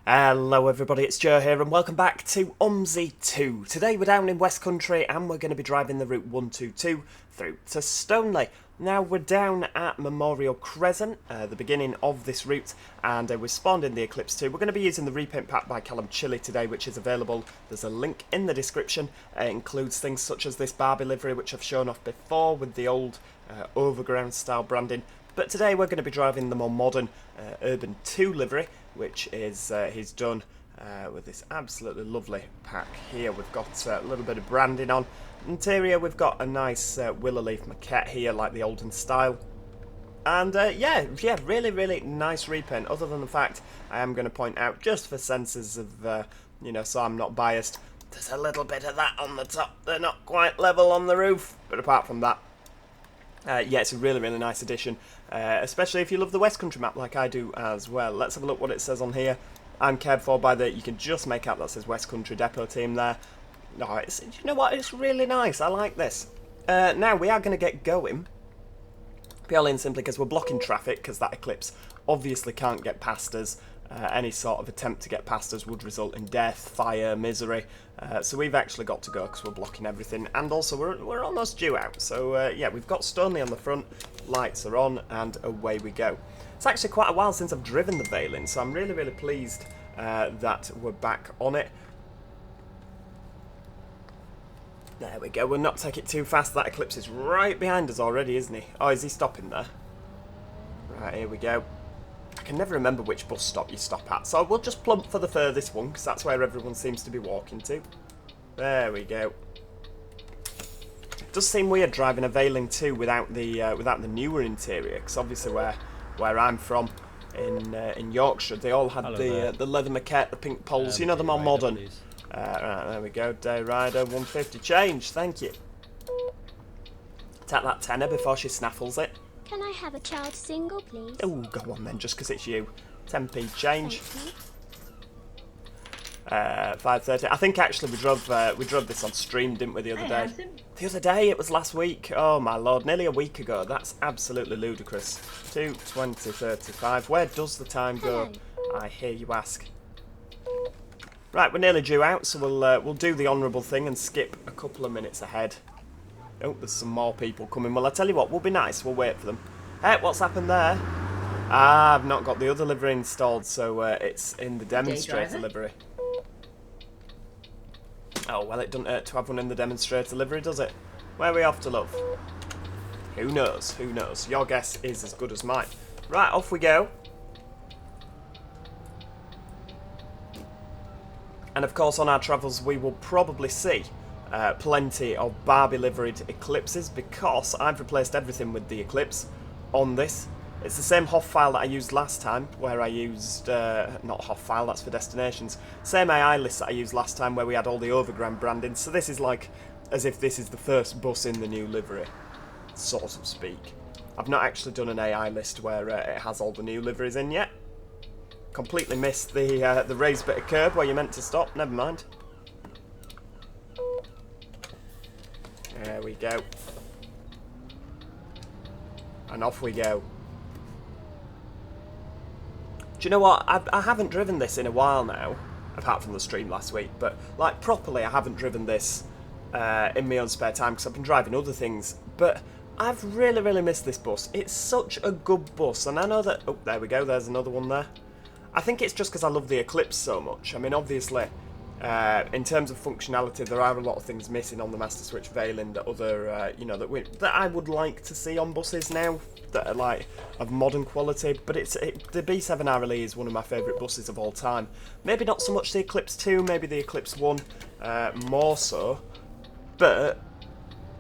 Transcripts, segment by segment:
Hello everybody, it's Joe here and welcome back to OMSI 2. Today we're down in Westcountry and we're going to be driving the route 122 through to Stoneley. Now we're down at Memorial Crescent, the beginning of this route, and we're spawned in the Eclipse 2. We're going to be using the repaint pack by Callum Chilly today, which is available. There's a link in the description. It includes things such as this Barbie livery, which I've shown off before with the old overground style branding. But today we're going to be driving the more modern Urban 2 livery, which is he's done with this absolutely lovely pack here. We've got a little bit of branding on. Interior, we've got a nice willow leaf maquette here, like the olden style. And yeah, really nice repaint, other than the fact I am going to point out, just for senses of, so I'm not biased, there's a little bit of that on the top. They're not quite level on the roof, but apart from that, yeah, it's a really nice addition, especially if you love the Westcountry map like I do as well. Let's have a look what it says on here. I'm cared for by the, you can just make out that says Westcountry Depot Team there. No, it's, you know what, it's really nice, I like this. Now, we are going to get going, purely and simply because we're blocking traffic, because that Eclipse obviously can't get past us. Any sort of attempt to get past us would result in death, fire, misery. So we've actually got to go because we're blocking everything, and also we're almost due out. So yeah, we've got Stoneley on the front, lights are on, and away we go. It's actually quite a while since I've driven the Veiling, so I'm really pleased that we're back on it. There we go, we'll not take it too fast. That Eclipse is right behind us already, isn't he? Oh, is he stopping there? Right, here we go. I can never remember which bus stop you stop at, so we'll just plump for the furthest one, because that's where everyone seems to be walking to. There we go. It does seem weird driving a Veiling 2 without the newer interior, because obviously where I'm from, in Yorkshire, they all had the leather maquette, the pink poles, you know, the more modern. Right, there we go, Day Rider, 150 change, thank you. Take that tenner before she snaffles it. Can I have a child single, please? Oh, go on then, just because it's you. 10p change. 5:30. I think actually we drove this on stream, didn't we, the other day? The other day, it was last week. Oh my lord, nearly a week ago. That's absolutely ludicrous. 2:20:35. Where does the time go? I hear you ask. Right, we're nearly due out, so we'll do the honourable thing and skip a couple of minutes ahead. Oh, there's some more people coming. Well, I tell you what, we'll be nice. We'll wait for them. Hey, what's happened there? Ah, I've not got the other livery installed, so it's in the demonstrator livery. Oh, well, it doesn't hurt to have one in the demonstrator livery, does it? Where are we off to, love? Who knows? Who knows? Your guess is as good as mine. Right, off we go. And of course, on our travels, we will probably see plenty of Barbie liveried Eclipses, because I've replaced everything with the Eclipse on this. It's the same HOF file that I used last time, where I used, not HOF file, that's for destinations, same AI list that I used last time where we had all the overground branding, so this is like as if this is the first bus in the new livery, so to speak. I've not actually done an AI list where it has all the new liveries in yet. Completely missed the raised bit of curb where you're meant to stop, never mind. There we go. And off we go. Do you know what? I haven't driven this in a while now, apart from the stream last week, but like properly I haven't driven this in my own spare time because I've been driving other things, but I've really missed this bus. It's such a good bus, and I know that... Oh, there we go, there's another one there. I think it's just because I love the Eclipse so much. I mean, obviously, in terms of functionality, there are a lot of things missing on the Master Switch Veiling that other, that I would like to see on buses now that are like of modern quality. But the B7 RLE is one of my favourite buses of all time. Maybe not so much the Eclipse 2, maybe the Eclipse 1 more so. But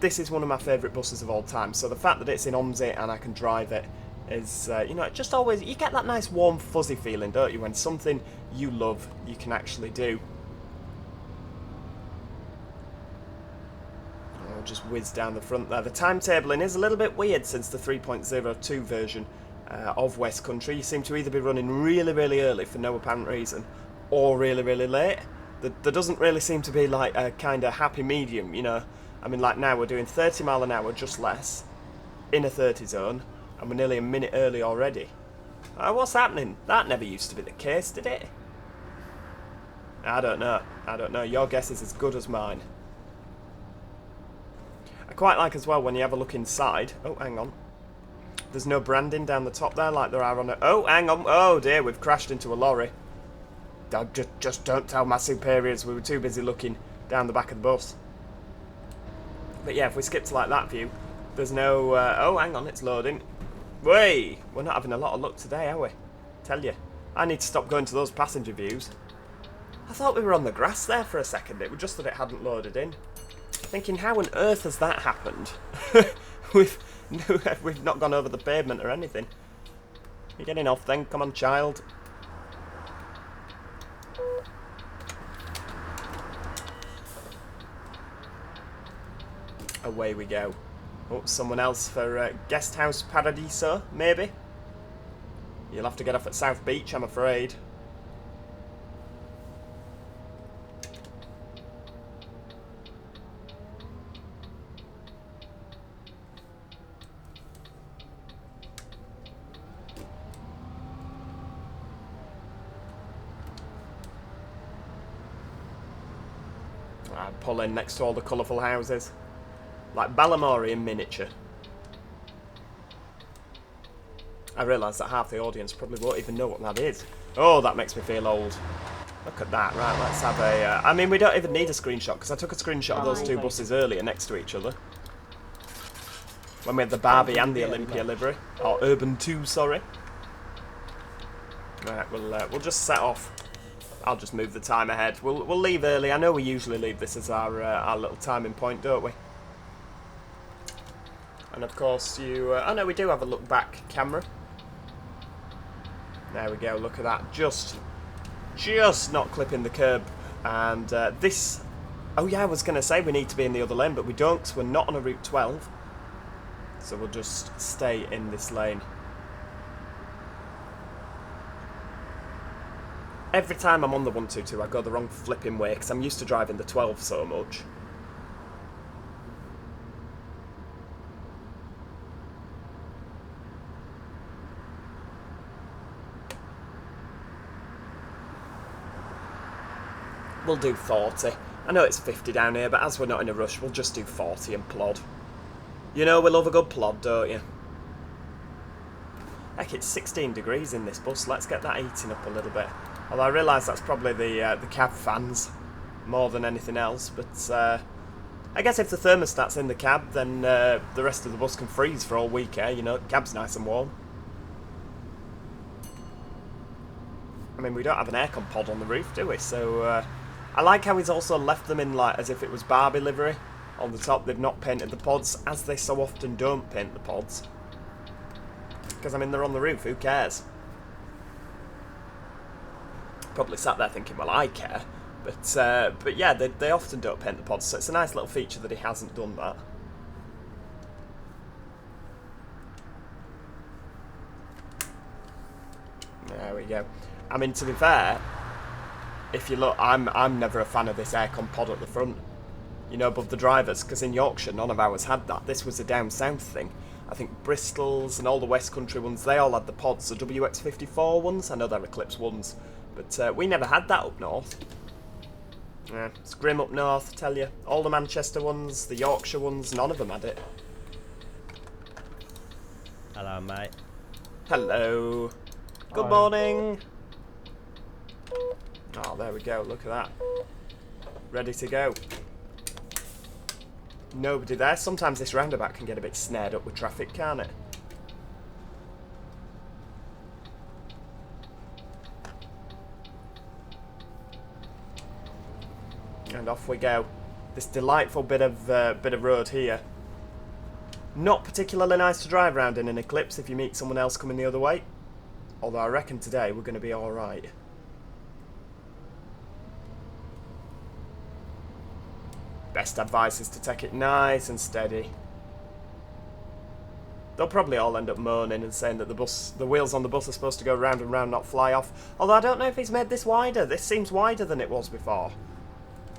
this is one of my favourite buses of all time. So the fact that it's in OMSI and I can drive it is, it just always, you get that nice warm fuzzy feeling, don't you, when something you love you can actually do. I'll just whiz down the front there. The timetabling is a little bit weird since the 3.02 version of Westcountry. You seem to either be running really early for no apparent reason, or really late. There doesn't really seem to be like a kind of happy medium, you know. I mean, like now we're doing 30 mile an hour, just less, in a 30 zone. And we're nearly a minute early already. What's happening? That never used to be the case, did it? I don't know. I don't know. Your guess is as good as mine. I quite like as well when you have a look inside. Oh, hang on. There's no branding down the top there like there are on a... Oh, hang on. Oh, dear. We've crashed into a lorry. Just don't tell my superiors. We were too busy looking down the back of the bus. But yeah, if we skip to like that view, there's no... oh, hang on. It's loading. Way! We're not having a lot of luck today, are we? Tell you. I need to stop going to those passenger views. I thought we were on the grass there for a second. It was just that it hadn't loaded in. Thinking, how on earth has that happened? we've not gone over the pavement or anything. You're getting off then. Come on, child. Away we go. Oh, someone else for Guest House Paradiso, maybe? You'll have to get off at South Beach, I'm afraid. I pull in next to all the colourful houses. Like Ballamore in miniature. I realise that half the audience probably won't even know what that is. Oh, that makes me feel old. Look at that. Right, let's have a... I mean, we don't even need a screenshot, because I took a screenshot of those two buses earlier next to each other. When we had the Barbie and the Olympia livery. Or Urban 2, sorry. Right, we'll just set off. I'll just move the time ahead. We'll leave early. I know we usually leave this as our little timing point, don't we? And of course you... oh no, we do have a look back camera. There we go, look at that. Just not clipping the curb. And this... oh yeah, I was going to say we need to be in the other lane, but we don't, because we're not on a Route 12. So we'll just stay in this lane. Every time I'm on the 122, I go the wrong flipping way, because I'm used to driving the 12 so much. We'll do 40. I know it's 50 down here, but as we're not in a rush, we'll just do 40 and plod. You know we love a good plod, don't you? Heck, it's 16 degrees in this bus. Let's get that heating up a little bit. Although I realise that's probably the cab fans more than anything else. But I guess if the thermostat's in the cab, then the rest of the bus can freeze for all week, eh? You know, cab's nice and warm. I mean, we don't have an aircon pod on the roof, do we? So... I like how he's also left them in like as if it was Barbie livery on the top. They've not painted the pods, as they so often don't paint the pods. Because I mean they're on the roof, who cares? Probably sat there thinking, well, I care. But yeah, they often don't paint the pods, so it's a nice little feature that he hasn't done that. There we go. I mean, to be fair, if you look, I'm never a fan of this aircon pod at the front, you know, above the drivers, because in Yorkshire none of ours had that. This was a down south thing. I think Bristol's and all the Westcountry ones, they all had the pods, the WX54 ones, I know they're Eclipse ones, but we never had that up north. Yeah, it's grim up north, I tell you. All the Manchester ones, the Yorkshire ones, none of them had it. Hello, mate. Hello. Good morning. Oh, there we go, look at that. Ready to go. Nobody there. Sometimes this roundabout can get a bit snared up with traffic, can't it? And off we go. This delightful bit of road here. Not particularly nice to drive around in an Eclipse if you meet someone else coming the other way. Although I reckon today we're going to be alright. Best advice is to take it nice and steady. They'll probably all end up moaning and saying that the wheels on the bus are supposed to go round and round, not fly off. Although I don't know if he's made this wider. This seems wider than it was before.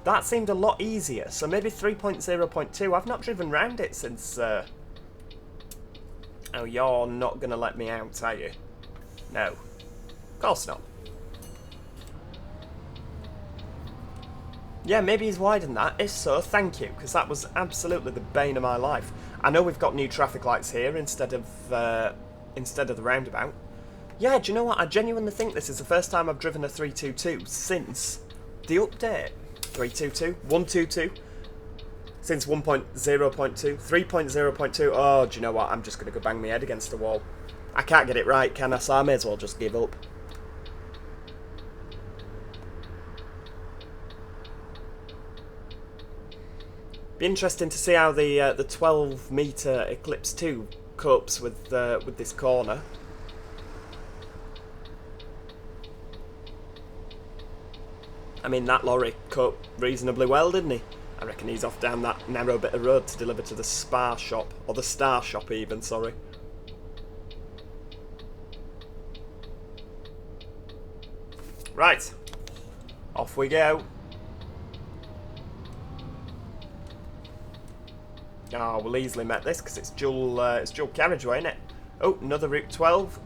That seemed a lot easier. So maybe 3.0.2. I've not driven round it since... Oh, you're not going to let me out, are you? No. Of course not. Yeah, maybe he's widened that. If so, thank you, because that was absolutely the bane of my life. I know we've got new traffic lights here instead of the roundabout. Yeah, do you know what? I genuinely think this is the first time I've driven a 322 since the update. 322? 122? Since 1.0.2? 3.0.2? Oh, do you know what? I'm just going to go bang my head against the wall. I can't get it right, can I? So I may as well just give up. Be interesting to see how the 12 metre Eclipse 2 copes with this corner. I mean, that lorry coped reasonably well, didn't he? I reckon he's off down that narrow bit of road to deliver to the Spar shop, or the Star shop even, sorry. Right, off we go. Oh, we'll easily met this because it's dual carriageway, isn't it? Oh, another Route 12.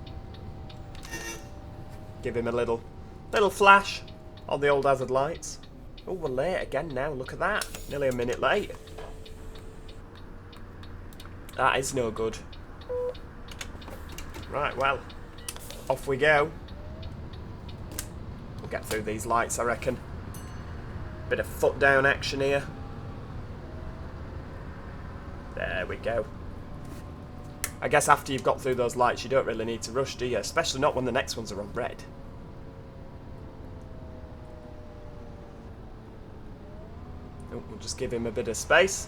Give him a little flash on the old hazard lights. Oh, we're late again now. Look at that. Nearly a minute late. That is no good. Right, well, off we go. We'll get through these lights, I reckon. Bit of foot down action here. There we go. I guess after you've got through those lights, you don't really need to rush, do you? Especially not when the next ones are on red. Oh, we'll just give him a bit of space.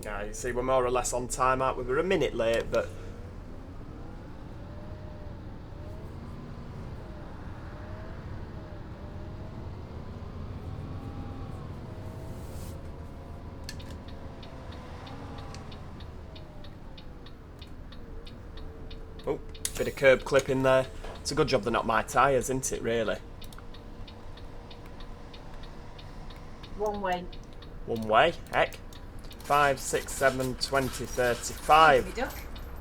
Yeah, you see, we're more or less on time, aren't we? We're a minute late, but... Oh, bit of curb clip in there. It's a good job they're not my tyres, isn't it, really? One way. One way, heck. 5, 6, 7, 20, 35.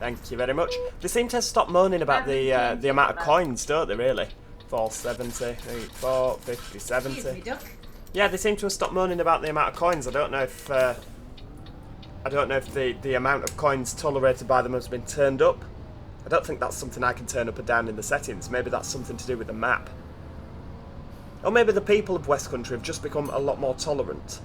Thank you very much. They seem to stop moaning about the amount of coins, don't they, really? 4, 70, 4, 50, 70. Yeah, they seem to have stopped moaning about the amount of coins. I don't know if the amount of coins tolerated by them has been turned up. I don't think that's something I can turn up or down in the settings. Maybe that's something to do with the map. Or maybe the people of Westcountry have just become a lot more tolerant.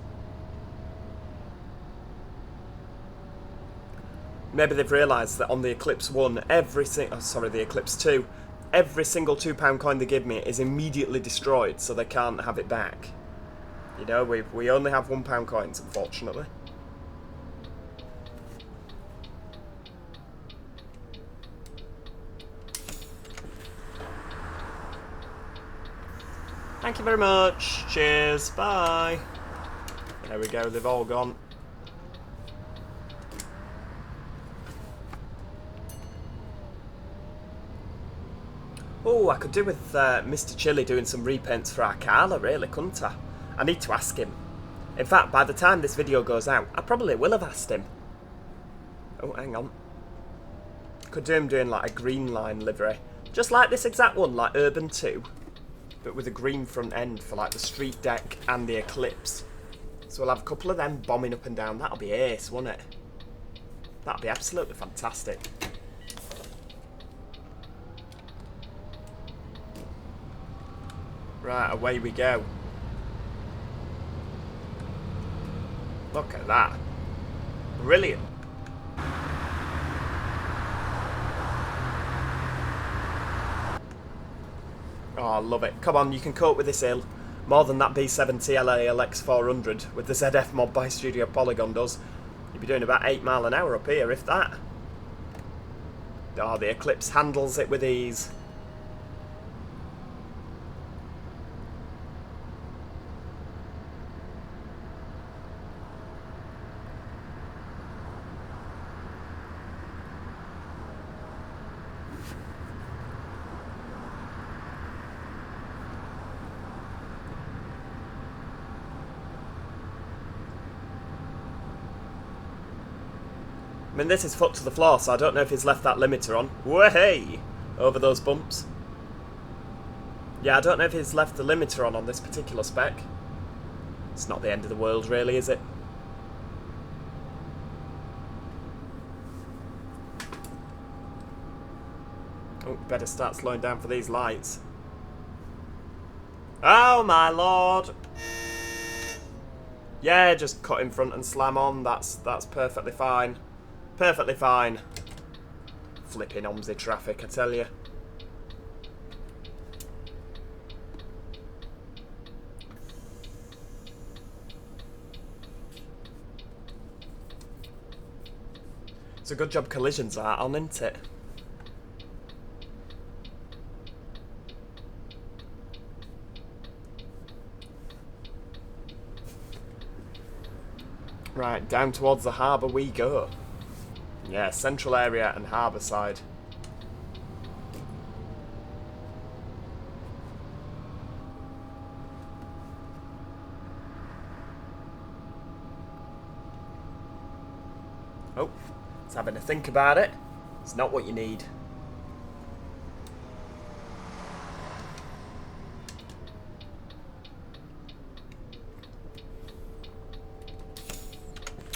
Maybe they've realised that on the Eclipse 1, the Eclipse 2, every single £2 coin they give me is immediately destroyed, so they can't have it back. You know, we only have £1 coins, unfortunately. Thank you very much. Cheers. Bye. There we go. They've all gone. Oh, I could do with Mr. Chilly doing some repaints for our Carla, really, couldn't I? I need to ask him. In fact, by the time this video goes out, I probably will have asked him. Oh, hang on. Could do him doing like a green line livery. Just like this exact one, like Urban 2. But with a green front end for like the street deck and the Eclipse. So we'll have a couple of them bombing up and down. That'll be ace, won't it? That'll be absolutely fantastic. Right, away we go. Look at that. Brilliant. Oh, I love it. Come on, you can cope with this hill. More than that B70 LALX 400 with the ZF mod by Studio Polygon does. You'd be doing about 8 miles an hour up here, if that. Oh, the Eclipse handles it with ease. mean, this is foot to the floor, so I don't know if he's left that limiter on. Way over those bumps. Yeah, I don't know if he's left the limiter on this particular spec. It's not the end of the world, really, is it? Oh, better start slowing down for these lights. Oh, my lord! Yeah, just cut in front and slam on. That's perfectly fine. Perfectly fine. Flipping OMSI traffic, I tell you. It's a good job collisions are on, isn't it? Right, down towards the harbour we go. Yeah, central area and harbour side. Oh, it's having to think about it. It's not what you need.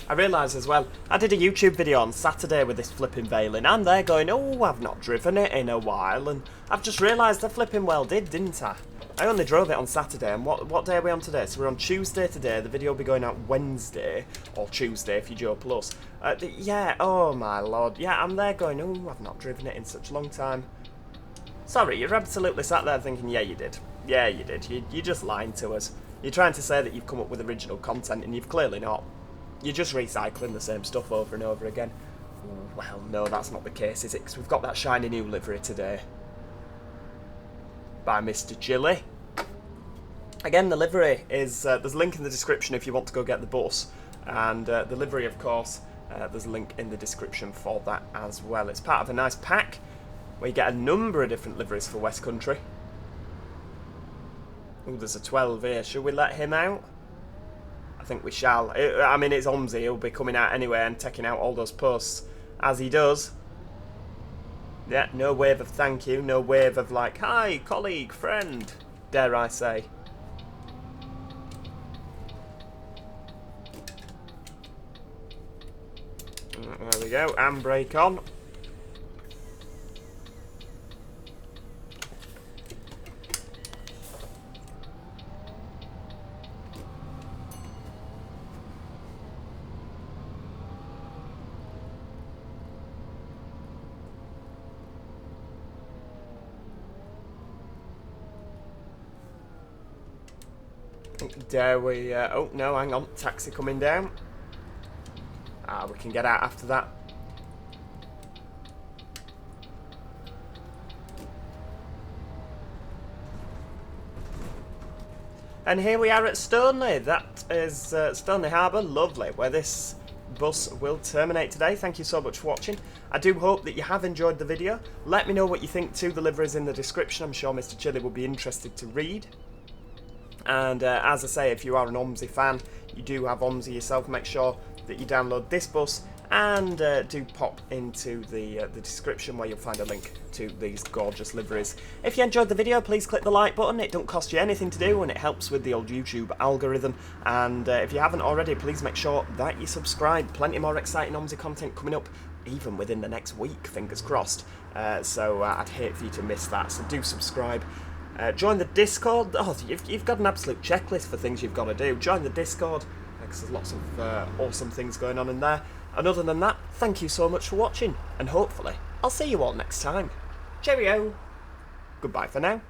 I realised as well, I did a YouTube video on Saturday with this flipping Veiling, and they're going, oh, I've not driven it in a while, and I've just realised I flipping well did, didn't I? I only drove it on Saturday, and what day are we on today? So we're on Tuesday today, the video will be going out Wednesday, or Tuesday if you Joe Plus. Yeah, oh my lord, yeah, I'm there going, oh, I've not driven it in such a long time. Sorry, you're absolutely sat there thinking, yeah, you did. Yeah, you did. You're just lying to us. You're trying to say that you've come up with original content, and you've clearly not. You're just recycling the same stuff over and over again. Well, no, that's not the case, is it? Because we've got that shiny new livery today. By Mr. Chilly. Again, the livery is... there's a link in the description if you want to go get the bus. And the livery, of course, there's a link in the description for that as well. It's part of a nice pack where you get a number of different liveries for Westcountry. Oh, there's a 12 here. Should we let him out? I think we shall. I mean, it's OMSI. He'll be coming out anyway and taking out all those posts as he does. Yeah, no wave of thank you. No wave of like, hi, colleague, friend, dare I say. There we go. Handbrake on. Dare we... oh, no, hang on. Taxi coming down. Ah, we can get out after that. And here we are at Stoneley. That is Stoneley Harbour. Lovely, where this bus will terminate today. Thank you so much for watching. I do hope that you have enjoyed the video. Let me know what you think too. The liveries in the description. I'm sure Mr. Chilly will be interested to read. And as I say, if you are an OMSI fan, you do have OMSI yourself, make sure that you download this bus and do pop into the description where you'll find a link to these gorgeous liveries. If you enjoyed the video, please click the like button. It don't cost you anything to do and it helps with the old YouTube algorithm. And if you haven't already, please make sure that you subscribe. Plenty more exciting OMSI content coming up, even within the next week, fingers crossed. So I'd hate for you to miss that, so do subscribe. Join the Discord. Oh, you've got an absolute checklist for things you've got to do. Join the Discord, because there's lots of awesome things going on in there. And other than that, thank you so much for watching, and hopefully I'll see you all next time. Cheerio! Goodbye for now.